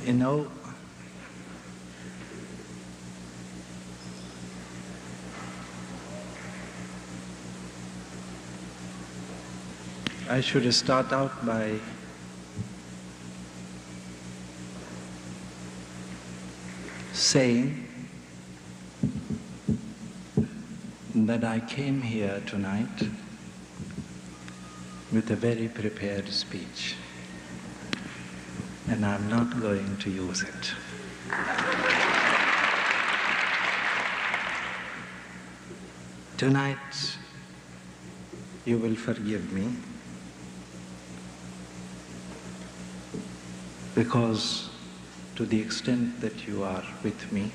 You know, I should start out by saying that I came here tonight with a very prepared speech, and I'm not going to use it. Tonight, you will forgive me because to the extent that you are with me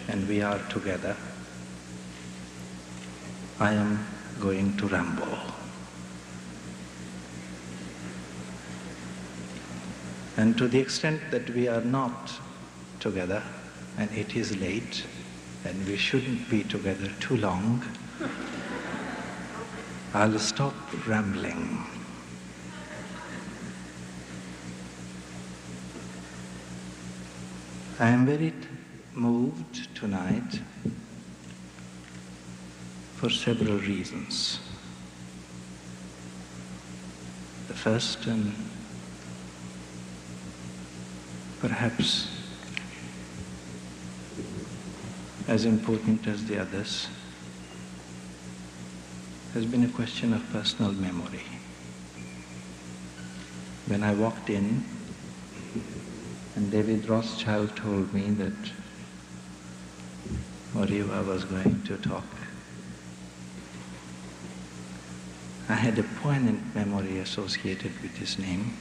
and we are together, I am going to ramble. And to the extent that we are not together and it is late and we shouldn't be together too long, I'll stop rambling. I am very moved tonight for several reasons. The first and perhaps as important as the others has been a question of personal memory. When I walked in and David Rothschild told me that Oriva was going to talk, I had a poignant memory associated with his name,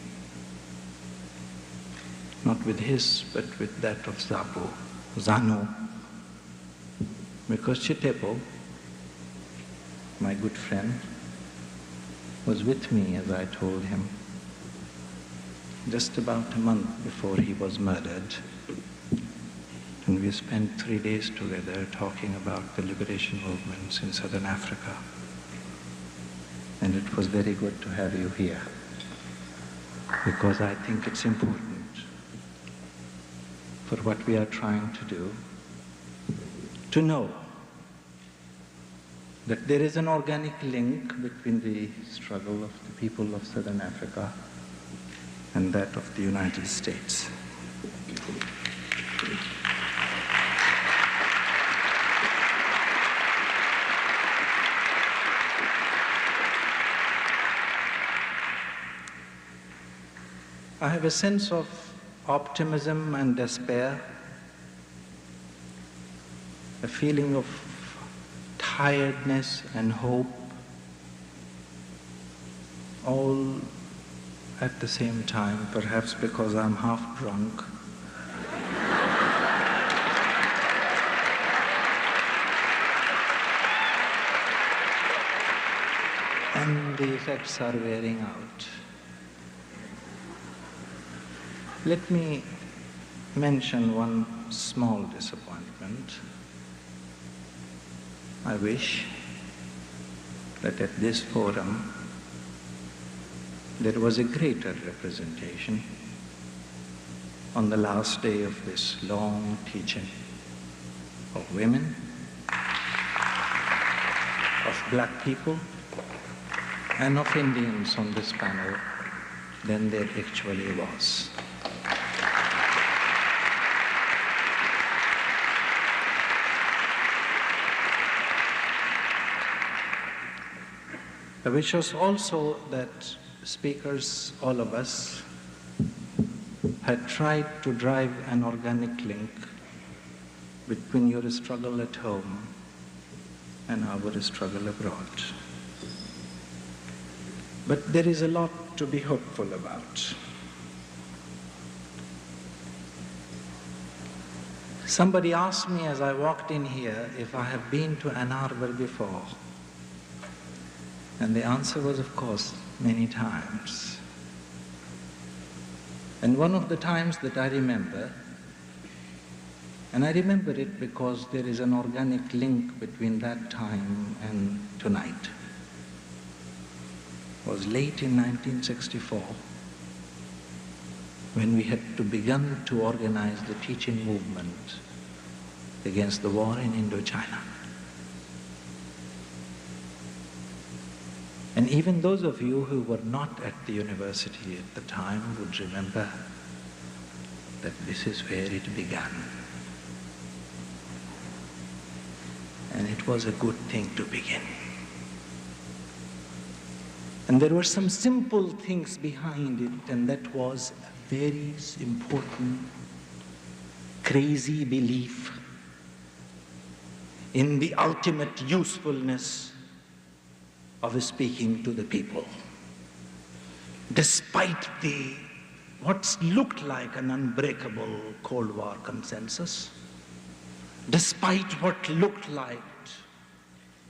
not with his, but with that of Zanu, because Chitepo, my good friend, was with me as I told him just about a month before he was murdered, and we spent 3 days together talking about the liberation movements in southern Africa. And it was very good to have you here, because I think it's important for what we are trying to do, to know that there is an organic link between the struggle of the people of southern Africa and that of the United States. I have a sense of optimism and despair, a feeling of tiredness and hope, all at the same time, perhaps because I'm half drunk. And the effects are wearing out. Let me mention one small disappointment. I wish that at this forum there was a greater representation on the last day of this long teaching of women, of black people, and of Indians on this panel than there actually was. I wish us also that speakers, all of us, had tried to drive an organic link between your struggle at home and our struggle abroad. But there is a lot to be hopeful about. Somebody asked me as I walked in here if I have been to Ann Arbor before. And the answer was, of course, many times. And one of the times that I remember, and I remember it because there is an organic link between that time and tonight, was late in 1964, when we had to begin to organize the teaching movement against the war in Indochina. And even those of you who were not at the university at the time would remember that this is where it began. And it was a good thing to begin. And there were some simple things behind it, and that was a very important, crazy belief in the ultimate usefulness of speaking to the people. Despite what looked like an unbreakable Cold War consensus, despite what looked like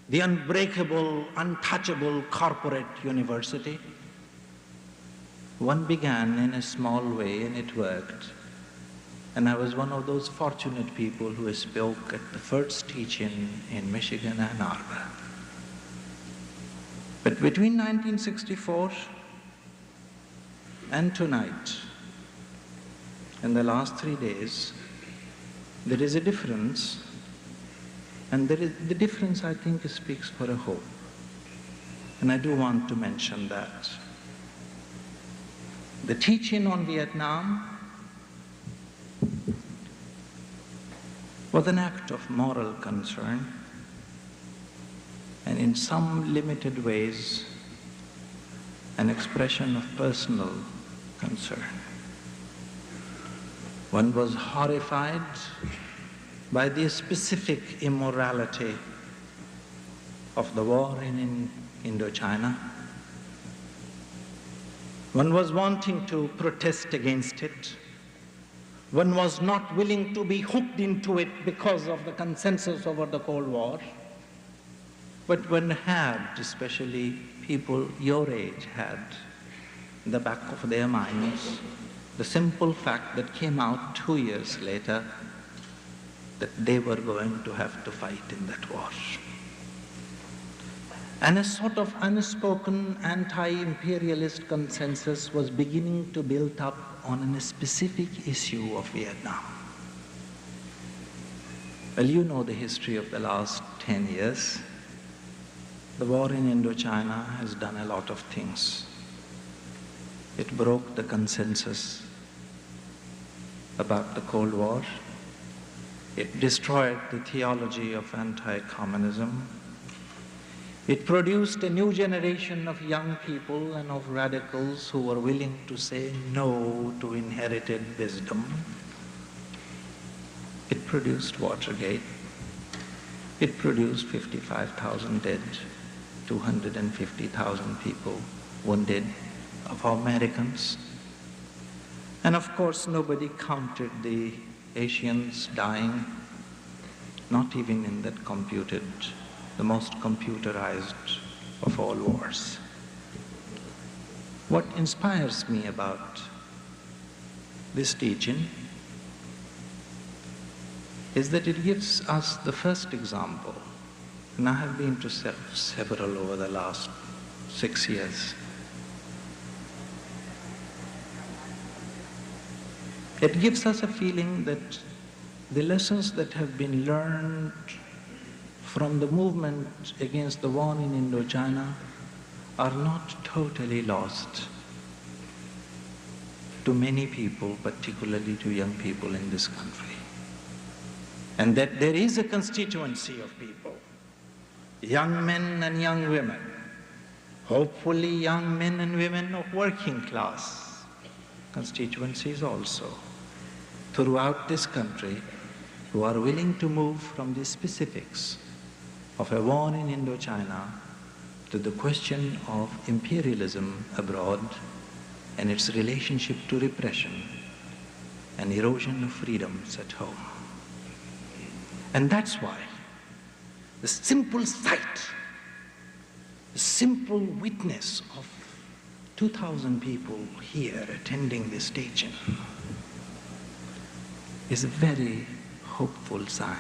the unbreakable, untouchable corporate university, one began in a small way and it worked. And I was one of those fortunate people who spoke at the first teach-in in Michigan, Ann Arbor. But between 1964 and tonight, in the last 3 days, there is a difference, and the difference, I think, speaks for a hope. And I do want to mention that. The teaching on Vietnam was an act of moral concern, and in some limited ways, an expression of personal concern. One was horrified by the specific immorality of the war in Indochina. One was wanting to protest against it. One was not willing to be hooked into it because of the consensus over the Cold War. But one had, especially people your age had, in the back of their minds, the simple fact that came out 2 years later, that they were going to have to fight in that war. And a sort of unspoken anti-imperialist consensus was beginning to build up on a specific issue of Vietnam. Well, you know the history of the last 10 years. The war in Indochina has done a lot of things. It broke the consensus about the Cold War. It destroyed the theology of anti-communism. It produced a new generation of young people and of radicals who were willing to say no to inherited wisdom. It produced Watergate. It produced 55,000 dead, 250,000 people wounded, of Americans. And of course, nobody counted the Asians dying, not even in that the most computerized of all wars. What inspires me about this teaching is that it gives us the first example, and I have been to several over the last 6 years. It gives us a feeling that the lessons that have been learned from the movement against the war in Indochina are not totally lost to many people, particularly to young people in this country. And that there is a constituency of people, young men and young women, hopefully young men and women of working class constituencies also, throughout this country, who are willing to move from the specifics of a war in Indochina to the question of imperialism abroad and its relationship to repression and erosion of freedoms at home. And that's why the simple sight, the simple witness of 2,000 people here attending this teaching is a very hopeful sign.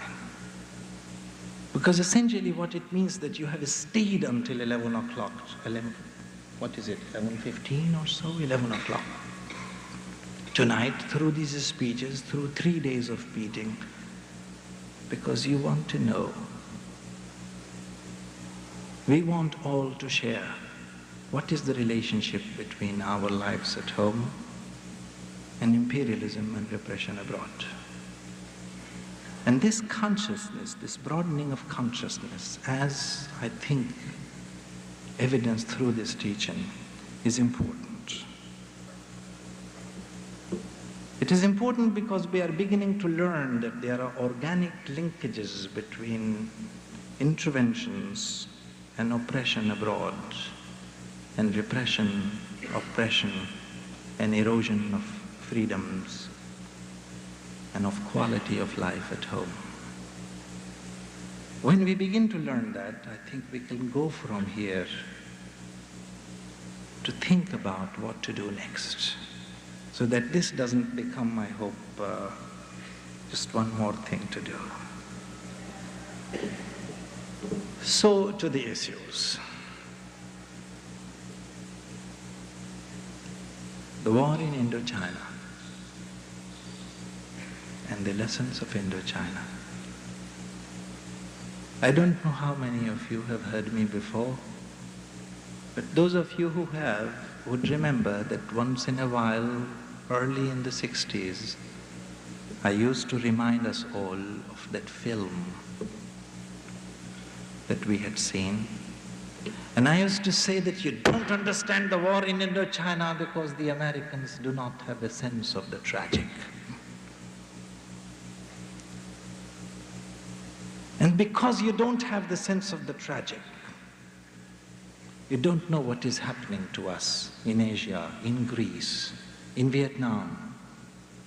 Because essentially what it means that you have stayed until 11 o'clock, 11, what is it, 11:15 or so, 11 o'clock. tonight through these speeches, through 3 days of meeting, because you want to know. We want all to share what is the relationship between our lives at home and imperialism and repression abroad. And this consciousness, this broadening of consciousness, as I think evidenced through this teaching, is important. It is important because we are beginning to learn that there are organic linkages between interventions and oppression abroad, and repression, oppression, and erosion of freedoms and of quality of life at home. When we begin to learn that, I think we can go from here to think about what to do next, so that this doesn't become, I hope, just one more thing to do. So, to the issues. The war in Indochina and the lessons of Indochina. I don't know how many of you have heard me before, but those of you who have would remember that once in a while, early in the 60s, I used to remind us all of that film that we had seen. And I used to say that you don't understand the war in Indochina because the Americans do not have a sense of the tragic. And because you don't have the sense of the tragic, you don't know what is happening to us in Asia, in Greece, in Vietnam,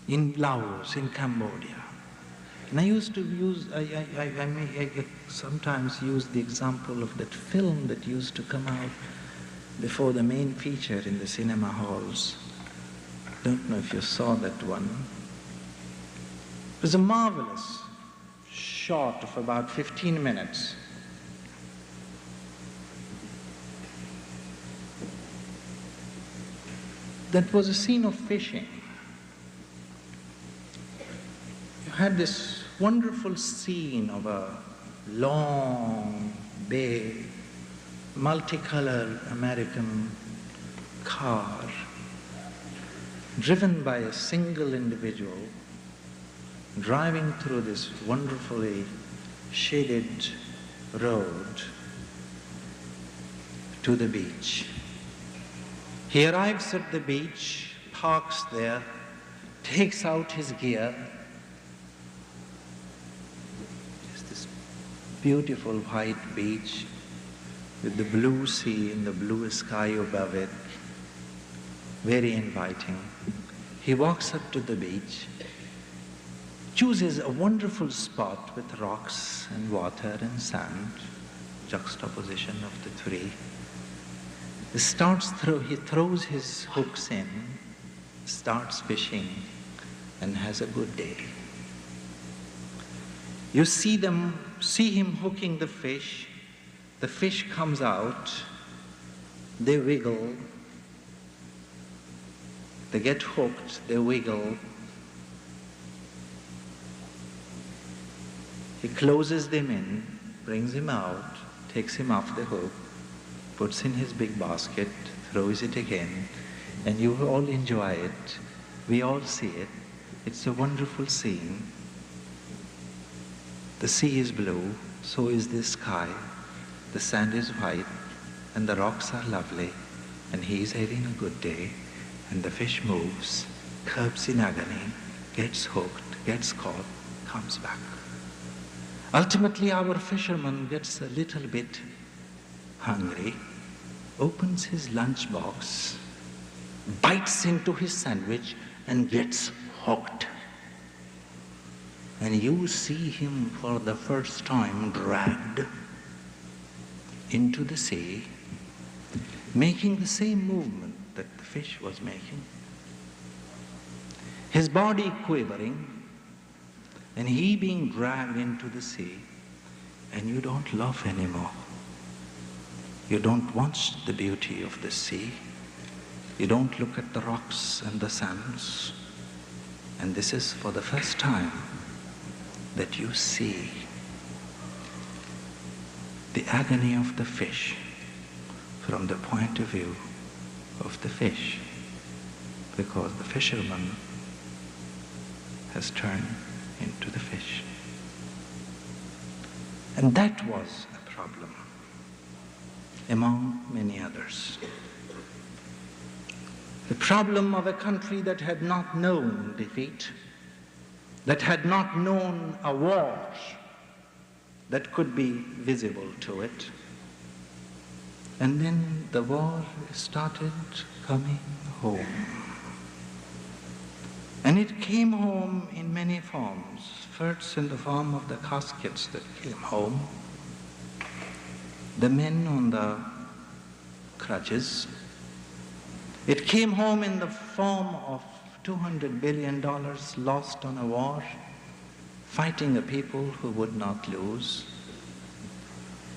in Laos, in Cambodia. And I used to use, I sometimes use the example of that film that used to come out before the main feature in the cinema halls. Don't know if you saw that one. It was a marvelous shot of about 15 minutes. That was a scene of fishing. You had this wonderful scene of a long, big, multicolored American car driven by a single individual driving through this wonderfully shaded road to the beach. He arrives at the beach, parks there, takes out his gear. There's this beautiful white beach with the blue sea and the blue sky above it, very inviting. He walks up to the beach, chooses a wonderful spot with rocks and water and sand, juxtaposition of the three. He throws his hooks in, starts fishing, and has a good day. You see him hooking the fish comes out, they wiggle, they get hooked, they wiggle. He closes them in, brings him out, takes him off the hook, puts in his big basket, throws it again, and you all enjoy it. We all see it. It's a wonderful scene. The sea is blue, so is the sky. The sand is white, and the rocks are lovely, and he is having a good day, and the fish moves, curbs in agony, gets hooked, gets caught, comes back. Ultimately, our fisherman gets a little bit hungry, opens his lunchbox, bites into his sandwich, and gets hooked. And you see him for the first time dragged into the sea, making the same movement that the fish was making. His body quivering, and he being dragged into the sea, and you don't laugh anymore. You don't watch the beauty of the sea. You don't look at the rocks and the sands. And this is for the first time that you see the agony of the fish from the point of view of the fish, because the fisherman has turned into the fish. And that was a problem, among many others. The problem of a country that had not known defeat, that had not known a war that could be visible to it. And then the war started coming home. And it came home in many forms. First in the form of the caskets that came home, the men on the crutches. It came home in the form of $200 billion lost on a war, fighting a people who would not lose.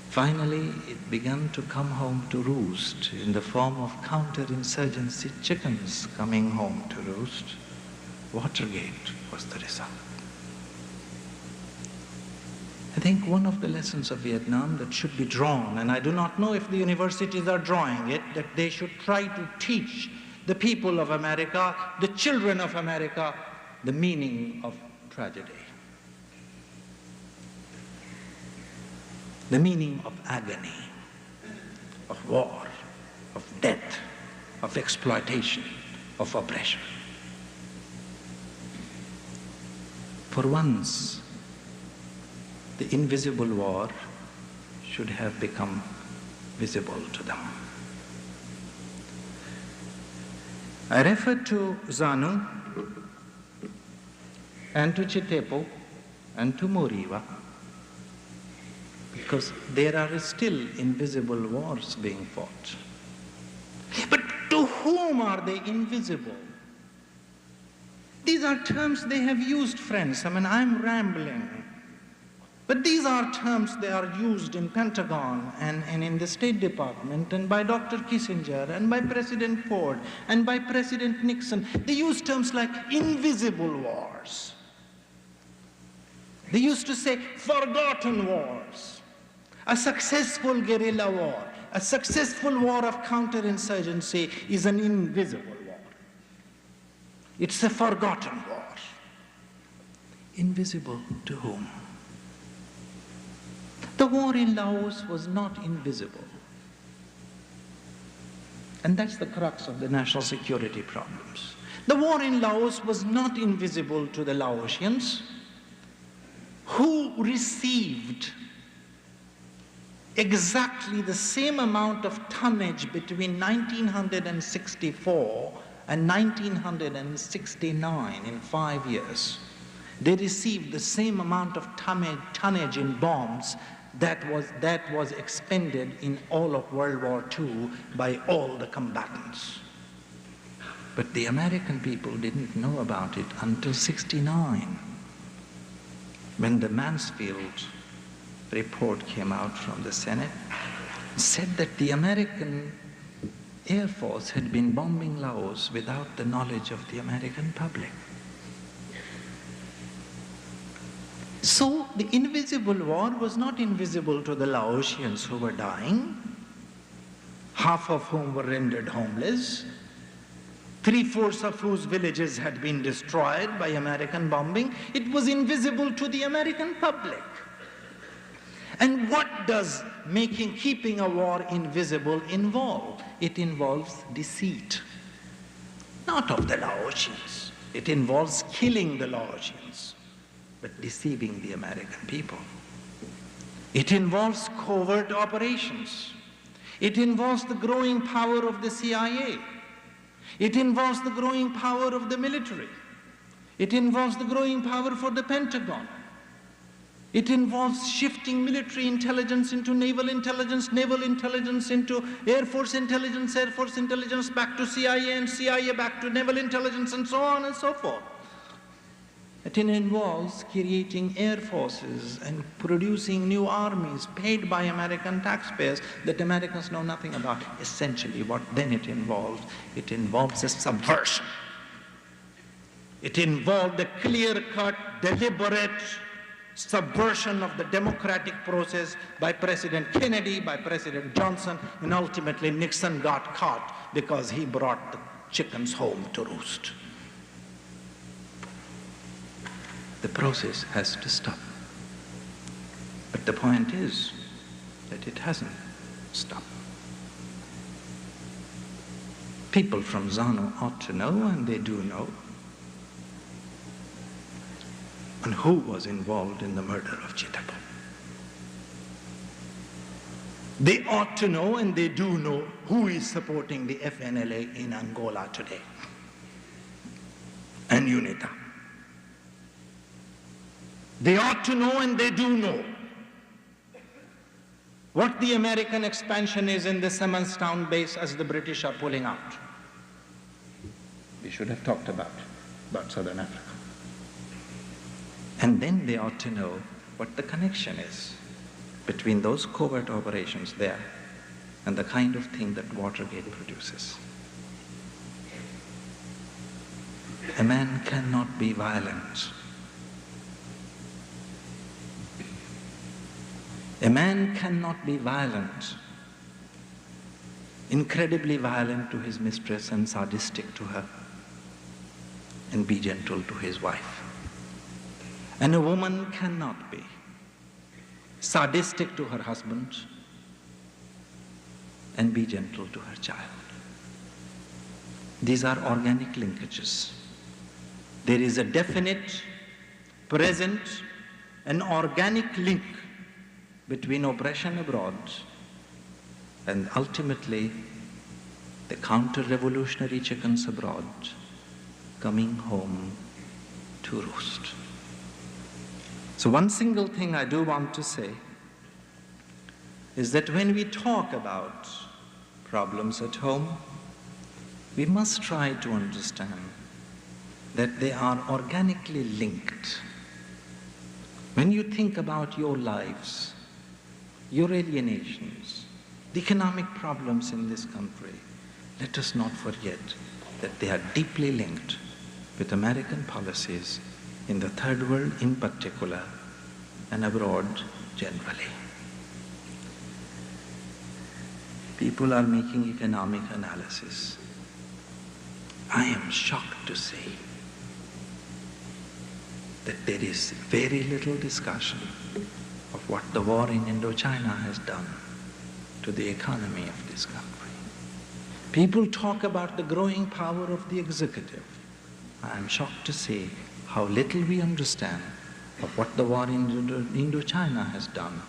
Finally, it began to come home to roost in the form of counterinsurgency chickens coming home to roost. Watergate was the result. I think one of the lessons of Vietnam that should be drawn, and I do not know if the universities are drawing it, that they should try to teach the people of America, the children of America, the meaning of tragedy, the meaning of agony, of war, of death, of exploitation, of oppression. For once, the invisible war should have become visible to them. I refer to Zanu and to Chitepo and to Moriwa because there are still invisible wars being fought. But to whom are they invisible? These are terms they have used, friends. I mean, I'm rambling. But these are terms they are used in Pentagon and in the State Department and by Dr. Kissinger and by President Ford and by President Nixon. They use terms like invisible wars. They used to say forgotten wars, a successful guerrilla war, a successful war of counterinsurgency is an invisible war. It's a forgotten war. Invisible to whom? The war in Laos was not invisible. And that's the crux of the national security problems. The war in Laos was not invisible to the Laotians, who received exactly the same amount of tonnage between 1964 and 1969 in 5 years. They received the same amount of tonnage in bombs that was expended in all of World War II by all the combatants. But the American people didn't know about it until '69, when the Mansfield report came out from the Senate, said that the American Air Force had been bombing Laos without the knowledge of the American public. So the invisible war was not invisible to the Laotians who were dying, half of whom were rendered homeless, 3/4 of whose villages had been destroyed by American bombing. It was invisible to the American public. And what does keeping a war invisible involve? It involves deceit, not of the Laotians. It involves killing the Laotians, but deceiving the American people. It involves covert operations. It involves the growing power of the CIA. It involves the growing power of the military. It involves the growing power for the Pentagon. It involves shifting military intelligence into naval intelligence into Air Force intelligence back to CIA, and CIA back to naval intelligence, and so on and so forth. It involves creating air forces and producing new armies paid by American taxpayers that Americans know nothing about. Essentially, what then it involves a subversion It involved a clear-cut, deliberate subversion of the democratic process by President Kennedy, by President Johnson, and ultimately Nixon got caught because he brought the chickens home to roost. The process has to stop. But the point is that it hasn't stopped. People from ZANU ought to know, and they do know, and who was involved in the murder of Chitapur. They ought to know, and they do know, who is supporting the FNLA in Angola today, and UNITA. They ought to know, and they do know, what the American expansion is in the Simonstown base as the British are pulling out. We should have talked about Southern Africa. And then they ought to know what the connection is between those covert operations there and the kind of thing that Watergate produces. A man cannot be violent. A man cannot be violent, incredibly violent to his mistress and sadistic to her, and be gentle to his wife. And a woman cannot be sadistic to her husband and be gentle to her child. These are organic linkages. There is a definite, present, and organic link between oppression abroad and ultimately the counter-revolutionary chickens abroad coming home to roost. So one single thing I do want to say is that when we talk about problems at home, we must try to understand that they are organically linked. When you think about your lives, your alienations, the economic problems in this country, let us not forget that they are deeply linked with American policies in the third world in particular and abroad generally. People are making economic analysis. I am shocked to say that there is very little discussion of what the war in Indochina has done to the economy of this country. People talk about the growing power of the executive. I am shocked to see how little we understand of what the war in Indochina has done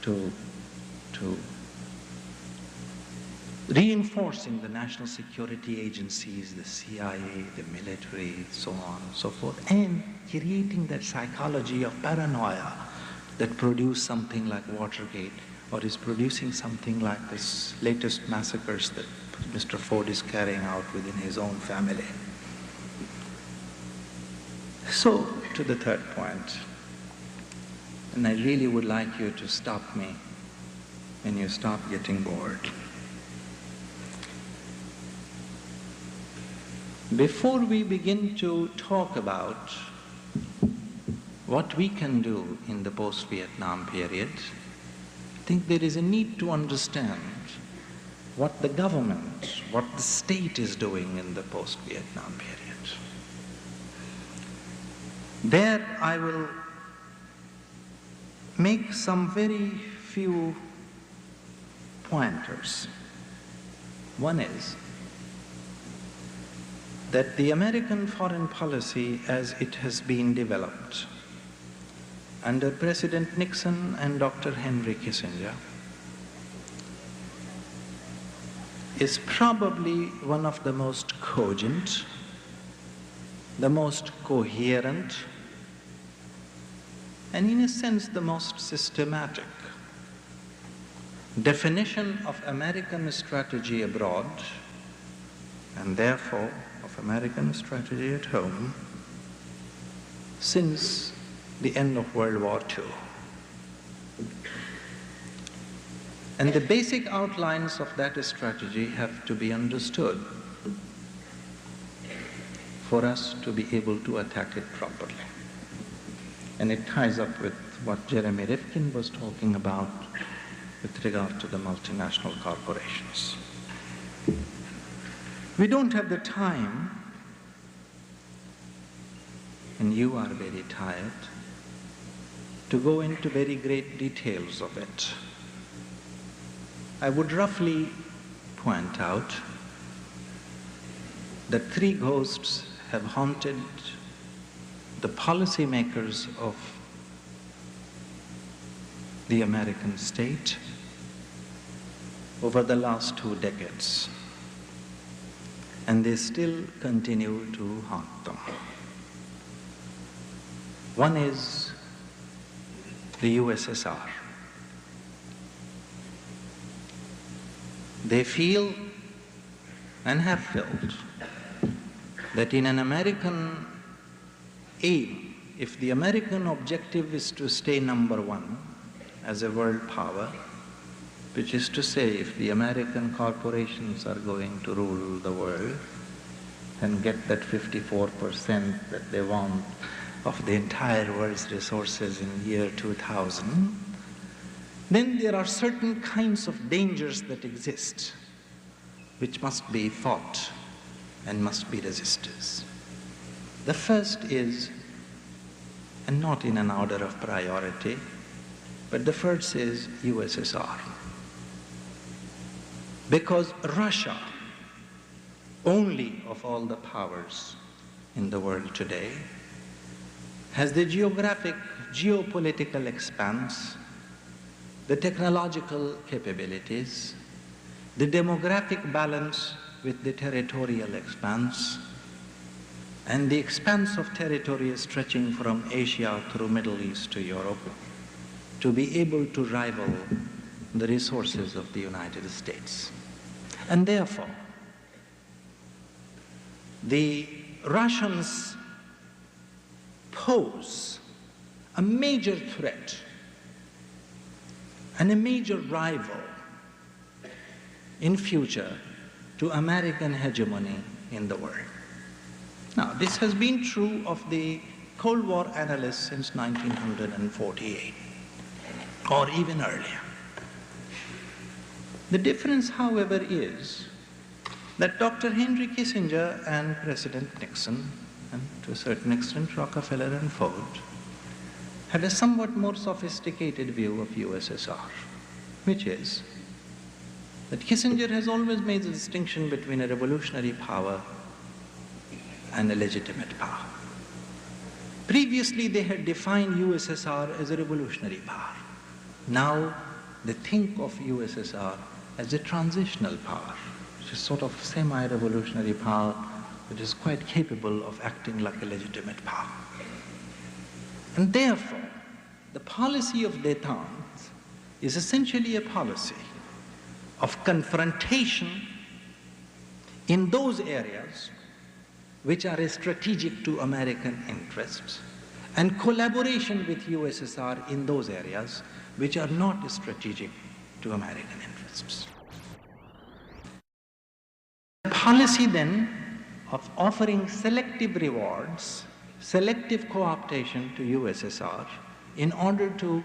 to reinforcing the national security agencies, the CIA, the military, so on and so forth, and creating that psychology of paranoia that produced something like Watergate, or is producing something like this latest massacres that Mr. Ford is carrying out within his own family. So, to the third point, and I really would like you to stop me when you stop getting bored. Before we begin to talk about what we can do in the post-Vietnam period, I think there is a need to understand what the government, what the state is doing in the post-Vietnam period. There I will make some very few pointers. One is that the American foreign policy as it has been developed under President Nixon and Dr. Henry Kissinger is probably one of the most cogent, the most coherent, and in a sense the most systematic definition of American strategy abroad, and therefore of American strategy at home, since the end of World War II. And the basic outlines of that strategy have to be understood. for us to be able to attack it properly. And it ties up with what Jeremy Rifkin was talking about with regard to the multinational corporations. We don't have the time, and you are very tired, to go into very great details of it. I would roughly point out that three ghosts have haunted the policymakers of the American state over the last 2 decades, and they still continue to haunt them. One is the USSR. They feel and have felt that in an American aim, if the American objective is to stay number one as a world power, which is to say, if the American corporations are going to rule the world and get that 54% that they want of the entire world's resources in year 2000, then there are certain kinds of dangers that exist which must be fought and must be resisted. The first is, and not in an order of priority, but the first is USSR. Because Russia, only of all the powers in the world today, has the geographic, geopolitical expanse, the technological capabilities, the demographic balance with the territorial expanse, and the expanse of territory stretching from Asia through Middle East to Europe, to be able to rival the resources of the United States. And therefore, the Russians pose a major threat and a major rival in future to American hegemony in the world. Now, this has been true of the Cold War analysts since 1948, or even earlier. The difference, however, is that Dr. Henry Kissinger and President Nixon, and to a certain extent Rockefeller and Ford, had a somewhat more sophisticated view of USSR, which is that Kissinger has always made the distinction between a revolutionary power and a legitimate power. Previously, they had defined USSR as a revolutionary power. Now, they think of USSR as a transitional power, which is sort of semi-revolutionary power, which is quite capable of acting like a legitimate power. And therefore, the policy of détente is essentially a policy of confrontation in those areas which are strategic to American interests, and collaboration with USSR in those areas which are not strategic to American interests. The policy then of offering selective rewards, selective cooptation to USSR in order to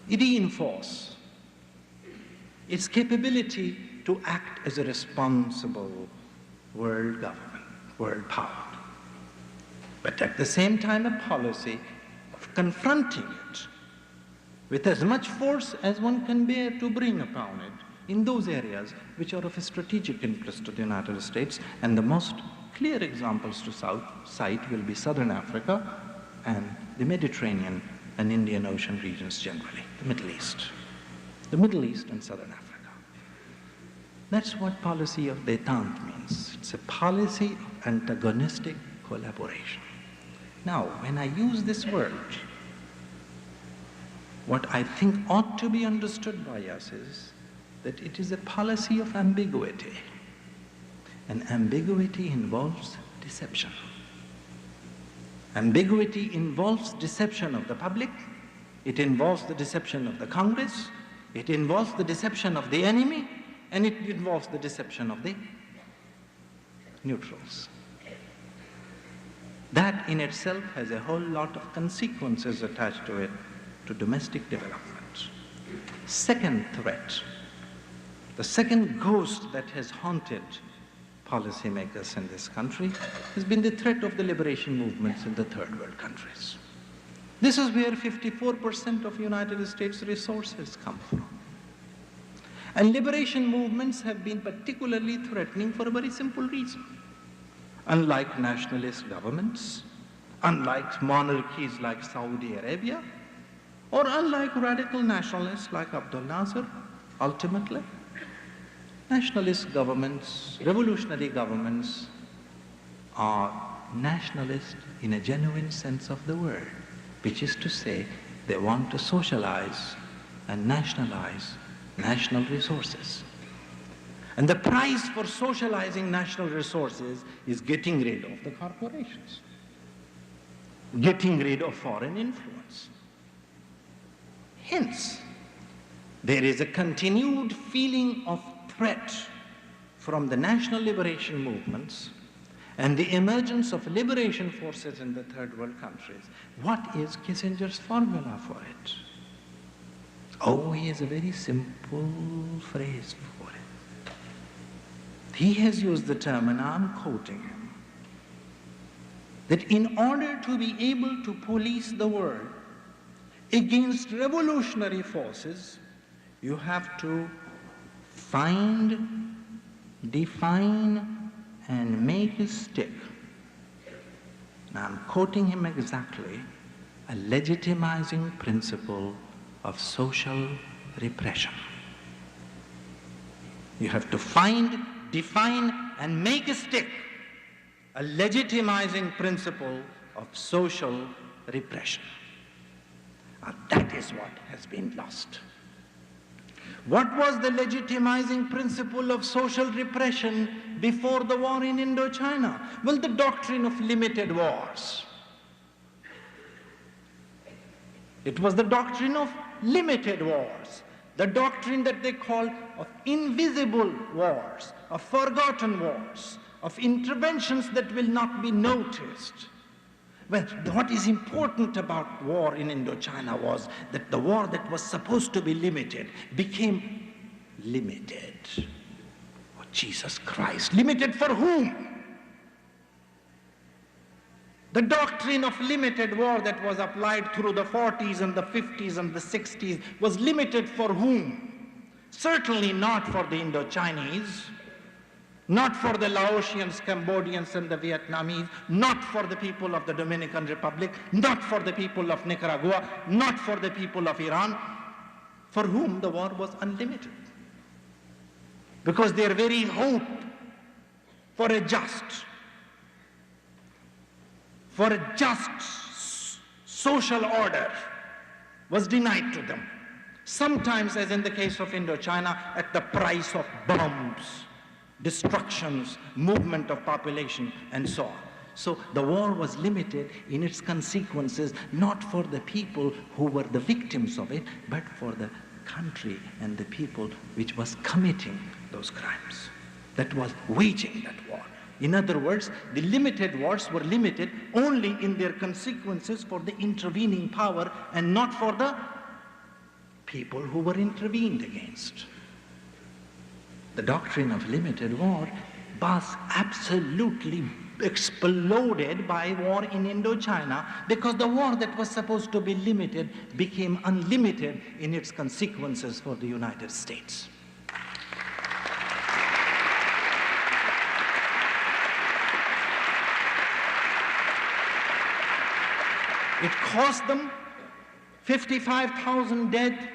reinforce its capability to act as a responsible world government, world power. But at the same time, a policy of confronting it with as much force as one can bear to bring upon it in those areas which are of a strategic interest to the United States, and the most clear examples to cite will be Southern Africa and the Mediterranean and Indian Ocean regions generally, the Middle East. The Middle East and Southern Africa. That's what policy of détente means. It's a policy of antagonistic collaboration. Now, when I use this word, what I think ought to be understood by us is that it is a policy of ambiguity. And ambiguity involves deception. Ambiguity involves deception of the public, it involves the deception of the Congress, it involves the deception of the enemy, and it involves the deception of the neutrals. That in itself has a whole lot of consequences attached to it, to domestic development. Second threat, the second ghost that has haunted policymakers in this country has been the threat of the liberation movements in the third world countries. This is where 54% of United States resources come from. And liberation movements have been particularly threatening for a very simple reason. Unlike nationalist governments, unlike monarchies like Saudi Arabia, or unlike radical nationalists like Abdul Nasser, ultimately, nationalist governments, revolutionary governments are nationalist in a genuine sense of the word, which is to say they want to socialize and nationalize national resources. And the price for socializing national resources is getting rid of the corporations, getting rid of foreign influence. Hence, there is a continued feeling of threat from the national liberation movements and the emergence of liberation forces in the third world countries. What is Kissinger's formula for it? Oh, he has a very simple phrase for it. He has used the term, and I'm quoting him, that in order to be able to police the world against revolutionary forces, you have to find, define, and make a stick. Now I'm quoting him exactly, a legitimizing principle of social repression. You have to find, define, and make a stick, a legitimizing principle of social repression. Now that is what has been lost. What was the legitimizing principle of social repression before the war in Indochina? Well, the doctrine of limited wars. It was the doctrine of limited wars, the doctrine that they called of invisible wars, of forgotten wars, of interventions that will not be noticed. Well, what is important about war in Indochina was that the war that was supposed to be limited became limited. Oh, Jesus Christ, limited for whom? The doctrine of limited war that was applied through the 40s and the 50s and the 60s was limited for whom? Certainly not for the Indochinese, not for the Laotians, Cambodians, and the Vietnamese, not for the people of the Dominican Republic, not for the people of Nicaragua, not for the people of Iran, for whom the war was unlimited. Because their very hope for a just social order was denied to them. Sometimes, as in the case of Indochina, at the price of bombs, destructions, movement of population, and so on. So the war was limited in its consequences, not for the people who were the victims of it, but for the country and the people which was committing those crimes, that was waging that war. In other words, the limited wars were limited only in their consequences for the intervening power and not for the people who were intervened against. The doctrine of limited war was absolutely exploded by war in Indochina, because the war that was supposed to be limited became unlimited in its consequences for the United States. It cost them 55,000 dead.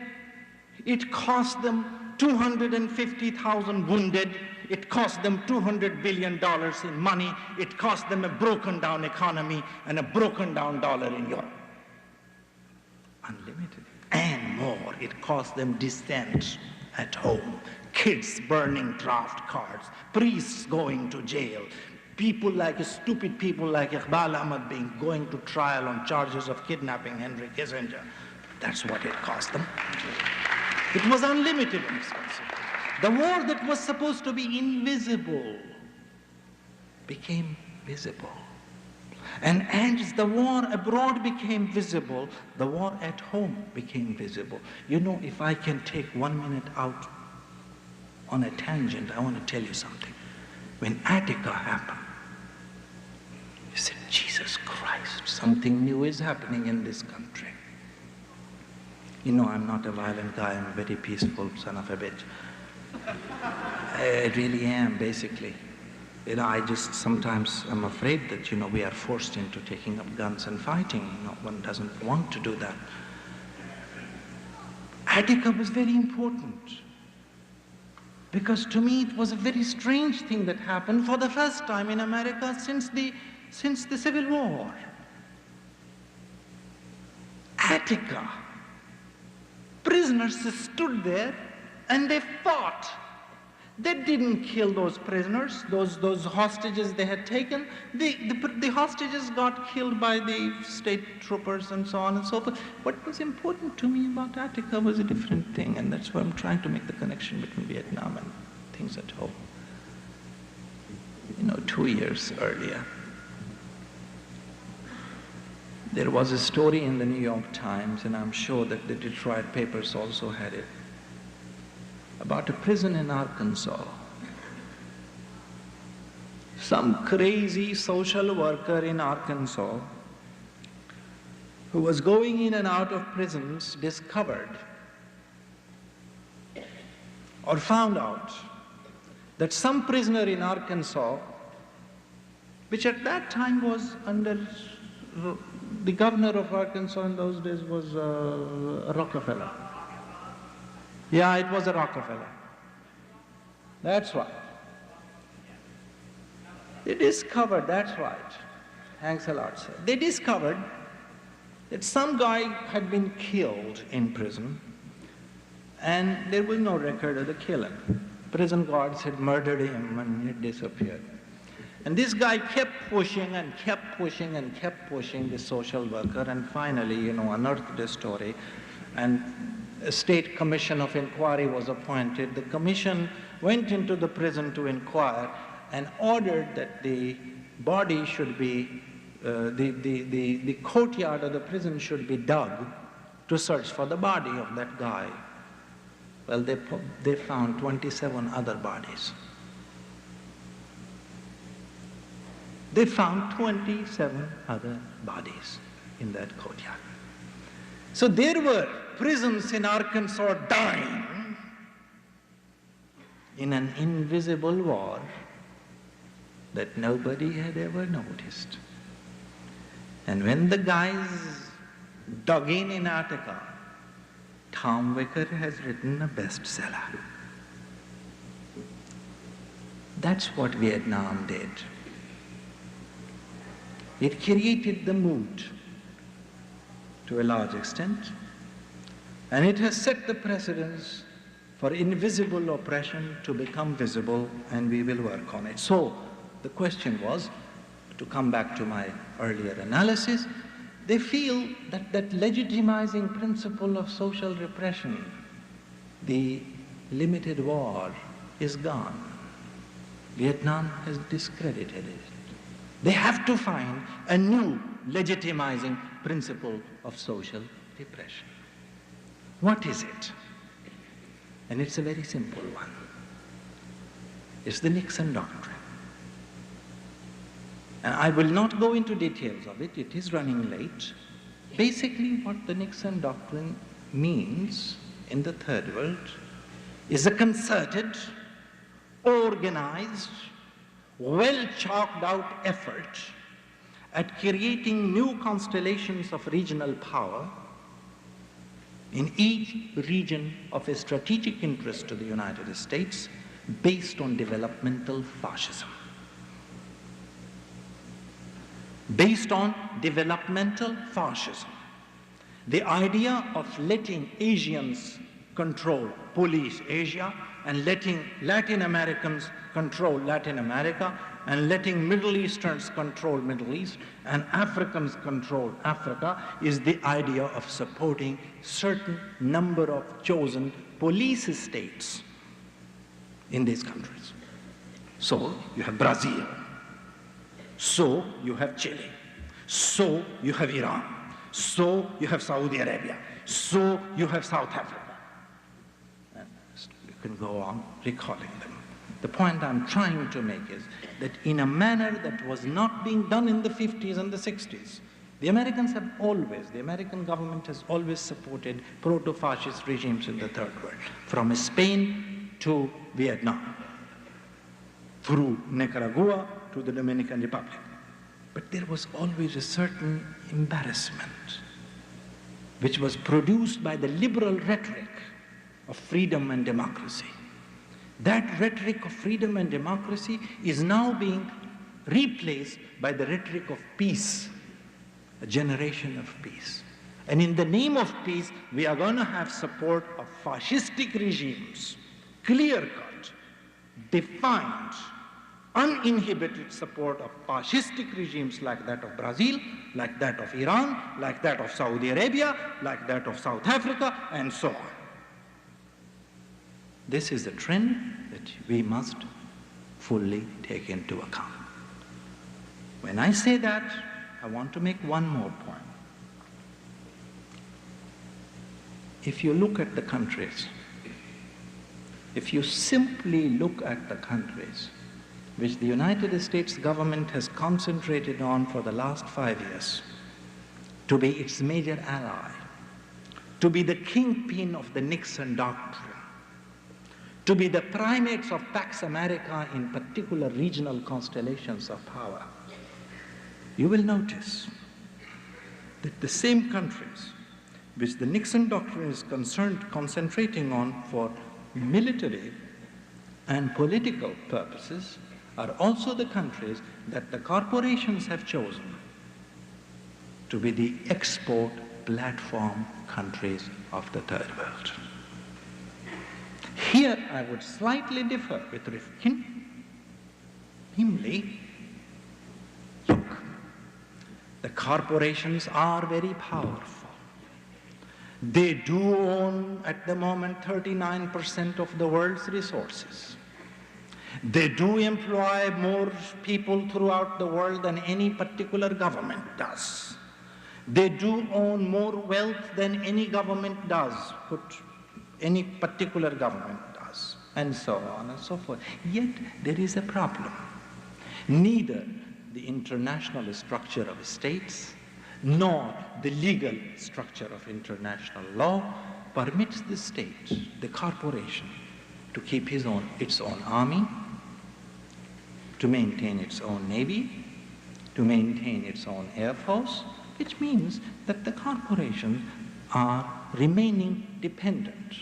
It cost them 250,000 wounded. It cost them $200 billion in money. It cost them a broken down economy and a broken down dollar in Europe. Unlimited. And more, it cost them dissent at home. Kids burning draft cards, priests going to jail, stupid people like Eqbal Ahmed being going to trial on charges of kidnapping Henry Kissinger. That's what it cost them. It was unlimited in its consequence. The war that was supposed to be invisible became visible. And as the war abroad became visible, the war at home became visible. You know, if I can take 1 minute out on a tangent, I want to tell you something. When Attica happened, you said, Jesus Christ, something new is happening in this country. You know, I'm not a violent guy, I'm a very peaceful son of a bitch. I really am, basically. You know, I just sometimes am afraid that, you know, we are forced into taking up guns and fighting. You know, one doesn't want to do that. Attica was very important. Because to me it was a very strange thing that happened for the first time in America since the Civil War. Attica. Prisoners stood there and they fought. They didn't kill those prisoners, those hostages they had taken. The hostages got killed by the state troopers and so on and so forth. What was important to me about Attica was a different thing, and that's why I'm trying to make the connection between Vietnam and things at home. You know, 2 years earlier, there was a story in the New York Times, and I'm sure that the Detroit papers also had it, about a prison in Arkansas. Some crazy social worker in Arkansas who was going in and out of prisons discovered or found out that some prisoner in Arkansas, which at that time was under the governor of Arkansas in those days was Rockefeller. Yeah, it was a Rockefeller. That's right. They discovered, that's right. Thanks a lot, sir. They discovered that some guy had been killed in prison and there was no record of the killing. Prison guards had murdered him and he disappeared. And this guy kept pushing and kept pushing and kept pushing, the social worker, and finally, you know, unearthed the story. And a state commission of inquiry was appointed. The commission went into the prison to inquire and ordered that the body should be, the courtyard of the prison should be dug to search for the body of that guy. Well, they found 27 other bodies. They found 27 other bodies in that courtyard. So there were prisons in Arkansas dying in an invisible war that nobody had ever noticed. And when the guys dug in Attica, Tom Wicker has written a bestseller. That's what Vietnam did. It created the mood to a large extent, and it has set the precedence for invisible oppression to become visible, and we will work on it. So the question was, to come back to my earlier analysis, they feel that that legitimizing principle of social repression, the limited war, is gone. Vietnam has discredited it. They have to find a new legitimizing principle of social repression. What is it? And it's a very simple one. It's the Nixon Doctrine. And I will not go into details of it, it is running late. Basically, what the Nixon Doctrine means in the Third World is a concerted, organized, well-chalked out effort at creating new constellations of regional power in each region of a strategic interest to the United States based on developmental fascism. Based on developmental fascism. The idea of letting Asians control, police Asia, and letting Latin Americans control Latin America, and letting Middle Easterns control Middle East, and Africans control Africa, is the idea of supporting certain number of chosen police states in these countries. So you have Brazil, so you have Chile, So you have Iran. So you have Saudi Arabia. So you have South Africa. And you can go on recalling them. The point I'm trying to make is that in a manner that was not being done in the 50s and the 60s, the Americans have always, the American government has always supported proto-fascist regimes in the Third World, from Spain to Vietnam, through Nicaragua to the Dominican Republic. But there was always a certain embarrassment, which was produced by the liberal rhetoric of freedom and democracy. That rhetoric of freedom and democracy is now being replaced by the rhetoric of peace, a generation of peace. And in the name of peace, we are going to have support of fascistic regimes, clear-cut, defined, uninhibited support of fascistic regimes like that of Brazil, like that of Iran, like that of Saudi Arabia, like that of South Africa, and so on. This is a trend that we must fully take into account. When I say that, I want to make one more point. If you look at the countries, if you simply look at the countries which the United States government has concentrated on for the last 5 years to be its major ally, to be the kingpin of the Nixon doctrine, to be the primates of Pax America in particular regional constellations of power, you will notice that the same countries which the Nixon doctrine is concentrating on for military and political purposes are also the countries that the corporations have chosen to be the export platform countries of the Third World. Here I would slightly differ with Rifkin, namely, look, the corporations are very powerful. They do own at the moment 39% of the world's resources. They do employ more people throughout the world than any particular government does. They do own more wealth than any government does, any particular government does, and so on and so forth. Yet there is a problem. Neither the international structure of states nor the legal structure of international law permits the state, the corporation, to keep its own army, to maintain its own navy, to maintain its own air force, which means that the corporations are remaining dependent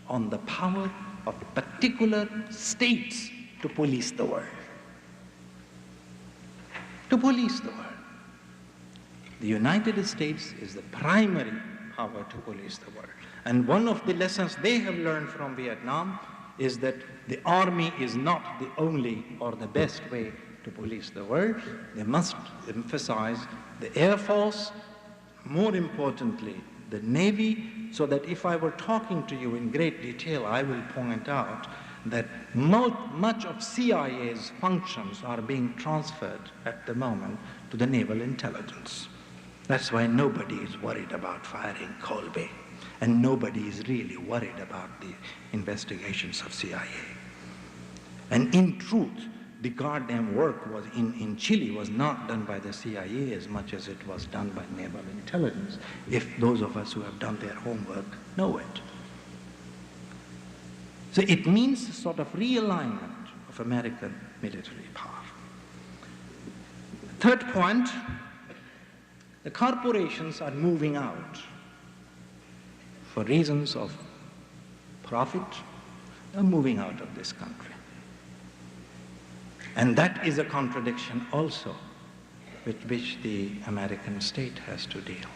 on the power of particular states to police the world. To police the world. The United States is the primary power to police the world. And one of the lessons they have learned from Vietnam is that the army is not the only or the best way to police the world. They must emphasize the Air Force, more importantly, the Navy, so that if I were talking to you in great detail, I will point out that much of CIA's functions are being transferred at the moment to the naval intelligence. That's why nobody is worried about firing Colby, and nobody is really worried about the investigations of CIA. And in truth, the goddamn work was in Chile was not done by the CIA as much as it was done by naval intelligence, if those of us who have done their homework know it. So it means a sort of realignment of American military power. Third point, the corporations are moving out for reasons of profit, are moving out of this country. And that is a contradiction also with which the American state has to deal.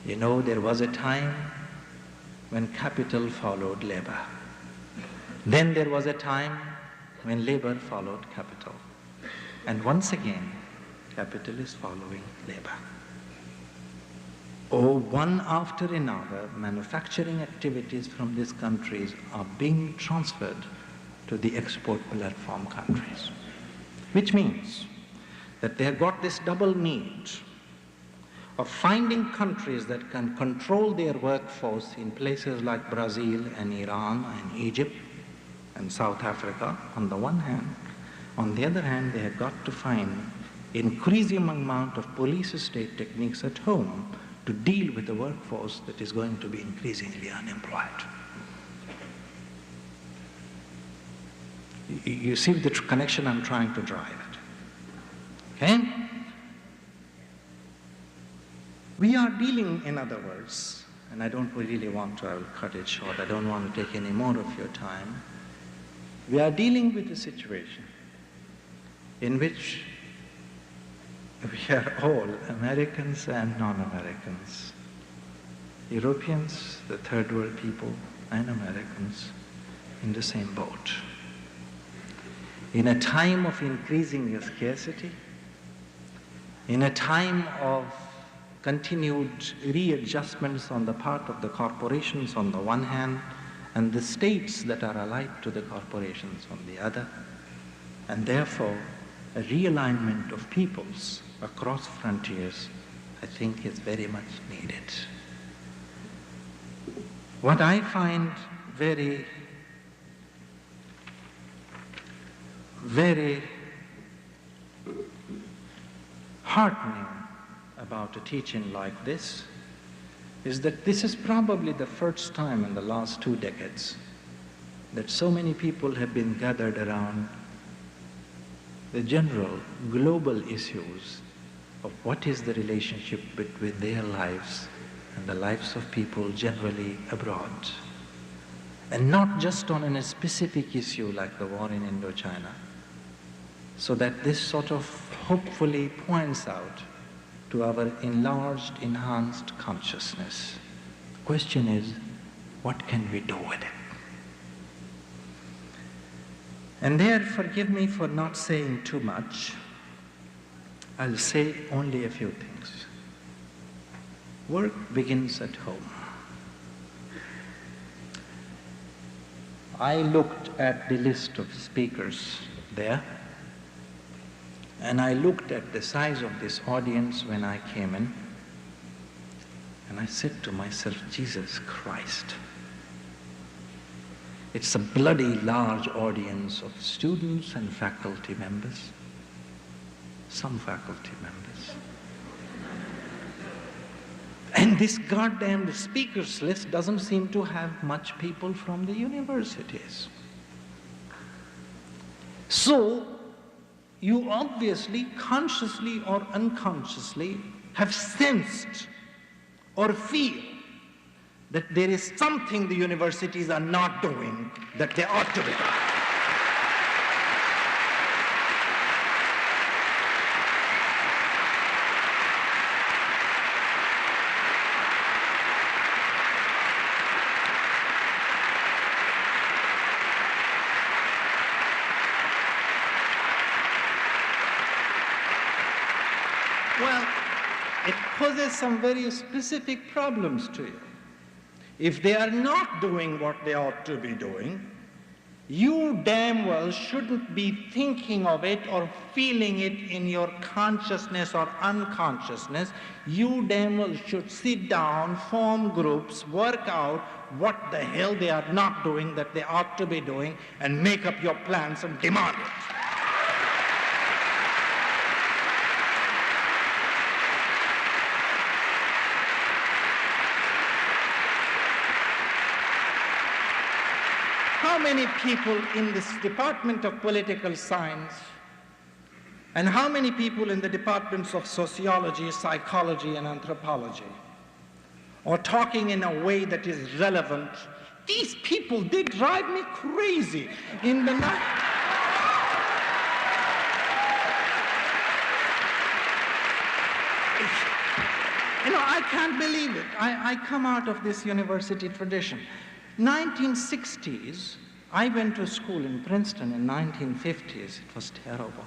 You know, there was a time when capital followed labor. Then there was a time when labor followed capital. And once again, capital is following labor. Oh, one after another, manufacturing activities from these countries are being transferred to the export platform countries. Which means that they have got this double need of finding countries that can control their workforce in places like Brazil and Iran and Egypt and South Africa on the one hand. On the other hand, they have got to find increasing amount of police state techniques at home to deal with the workforce that is going to be increasingly unemployed. You see the connection I'm trying to drive at. Okay? We are dealing, in other words, and I don't really want to, I will cut it short, I don't want to take any more of your time. We are dealing with a situation in which we are all, Americans and non-Americans, Europeans, the third world people, and Americans, in the same boat. In a time of increasing scarcity, in a time of continued readjustments on the part of the corporations on the one hand, and the states that are allied to the corporations on the other, and therefore a realignment of peoples across frontiers, I think is very much needed. What I find very, very heartening about a teaching like this is that this is probably the first time in the last 2 decades that so many people have been gathered around the general global issues of what is the relationship between their lives and the lives of people generally abroad. And not just on a specific issue like the war in Indochina, so that this sort of hopefully points out to our enlarged, enhanced consciousness. The question is, what can we do with it? And there, forgive me for not saying too much, I'll say only a few things. Work begins at home. I looked at the list of speakers there, and I looked at the size of this audience when I came in, and I said to myself, Jesus Christ, it's a bloody large audience of students and faculty members, some faculty members. And this goddamn speakers list doesn't seem to have much people from the universities. So, you obviously, consciously or unconsciously, have sensed or feel that there is something the universities are not doing that they ought to be doing. Well, it poses some very specific problems to you. If they are not doing what they ought to be doing, you damn well shouldn't be thinking of it or feeling it in your consciousness or unconsciousness. You damn well should sit down, form groups, work out what the hell they are not doing that they ought to be doing, and make up your plans and demand it. How many people in this Department of Political Science and how many people in the departments of sociology, psychology, and anthropology are talking in a way that is relevant? These people, they drive me crazy. In the night, you know, I can't believe it. I come out of this university tradition. 1960s, I went to school in Princeton in 1950s. It was terrible.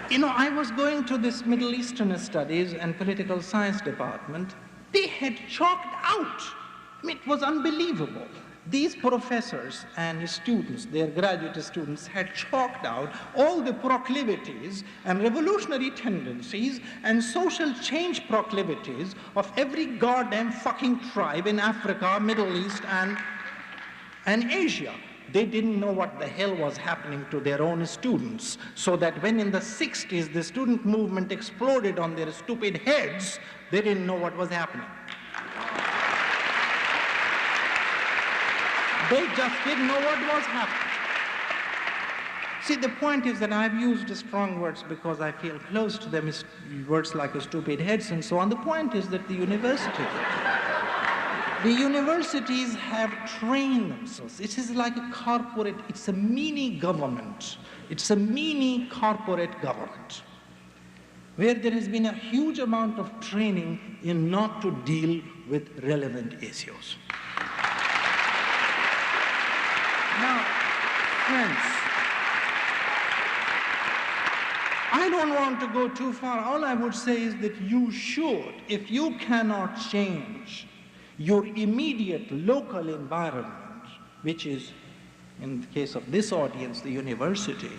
You know, I was going to this Middle Eastern Studies and Political Science department. They had chalked out. I mean, it was unbelievable. these professors and students, their graduate students, had chalked out all the proclivities and revolutionary tendencies and social change proclivities of every goddamn fucking tribe in Africa, Middle East, and Asia. They didn't know what the hell was happening to their own students, so that when in the 60s the student movement exploded on their stupid heads, they didn't know what was happening. They just didn't know what was happening. See, the point is that I've used strong words because I feel close to them, words like a stupid heads and so on. The point is that the universities have trained themselves. It is like a corporate, it's a mini government. It's a mini corporate government where there has been a huge amount of training in not to deal with relevant issues. Now, friends, I don't want to go too far. All I would say is that you should, if you cannot change your immediate local environment, which is, in the case of this audience, the university,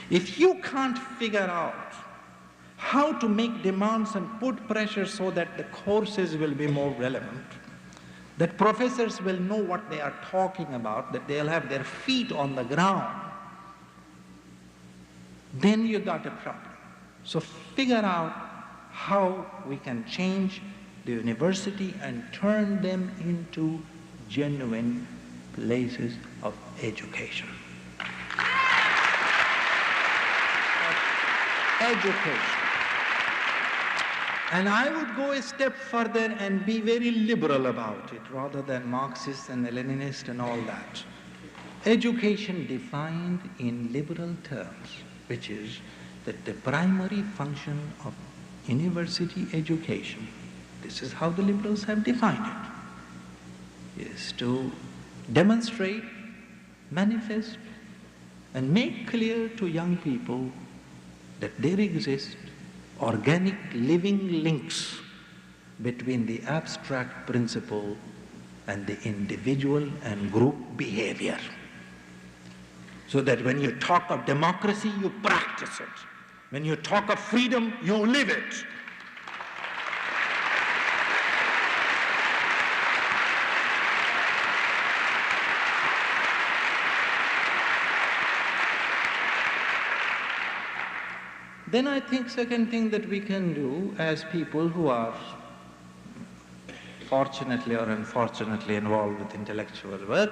if you can't figure out how to make demands and put pressure so that the courses will be more relevant, that professors will know what they are talking about, that they'll have their feet on the ground, then you got a problem. So figure out how we can change the university and turn them into genuine places of education. Education. And I would go a step further and be very liberal about it, rather than Marxist and Leninist and all that. Education defined in liberal terms, which is that the primary function of university education, this is how the liberals have defined it, is to demonstrate, manifest, and make clear to young people that there exist organic living links between the abstract principle and the individual and group behavior. So that when you talk of democracy, you practice it. When you talk of freedom, you live it. Then I think second thing that we can do as people who are fortunately or unfortunately involved with intellectual work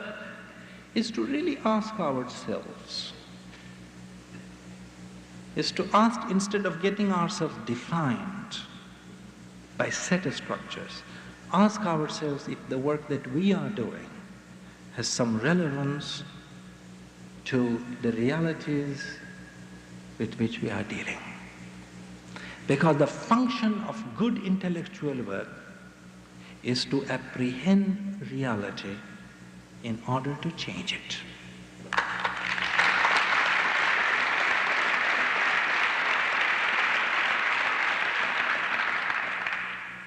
is to really ask ourselves, is to ask, instead of getting ourselves defined by set structures, ask ourselves if the work that we are doing has some relevance to the realities with which we are dealing. Because the function of good intellectual work is to apprehend reality in order to change it.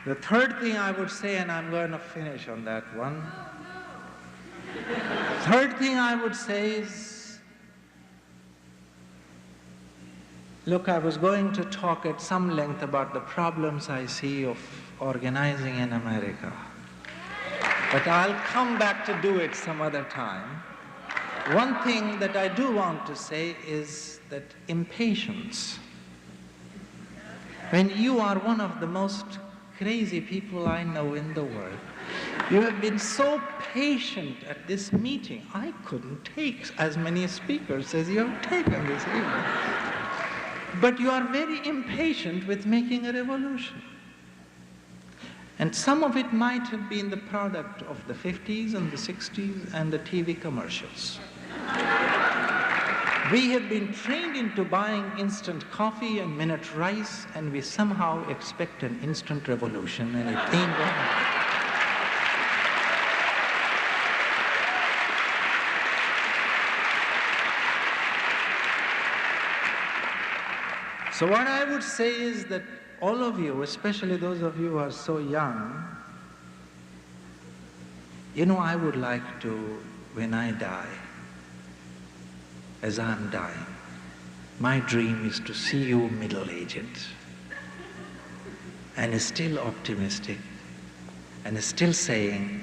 The third thing I would say, and I'm going to finish on that one. Third thing I would say is, look, I was going to talk at some length about the problems I see of organizing in America, but I'll come back to do it some other time. One thing that I do want to say is that impatience. When you are one of the most crazy people I know in the world, you have been so patient at this meeting. I couldn't take as many speakers as you have taken this evening. But you are very impatient with making a revolution. And some of it might have been the product of the 50s and the 60s and the TV commercials. We have been trained into buying instant coffee and minute rice, and we somehow expect an instant revolution, and it ain't gonna happen. So what I would say is that all of you, especially those of you who are so young, I would like to, when I die, as I'm dying, my dream is to see you middle-aged and still optimistic and still saying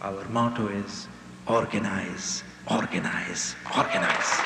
our motto is organize, organize, organize.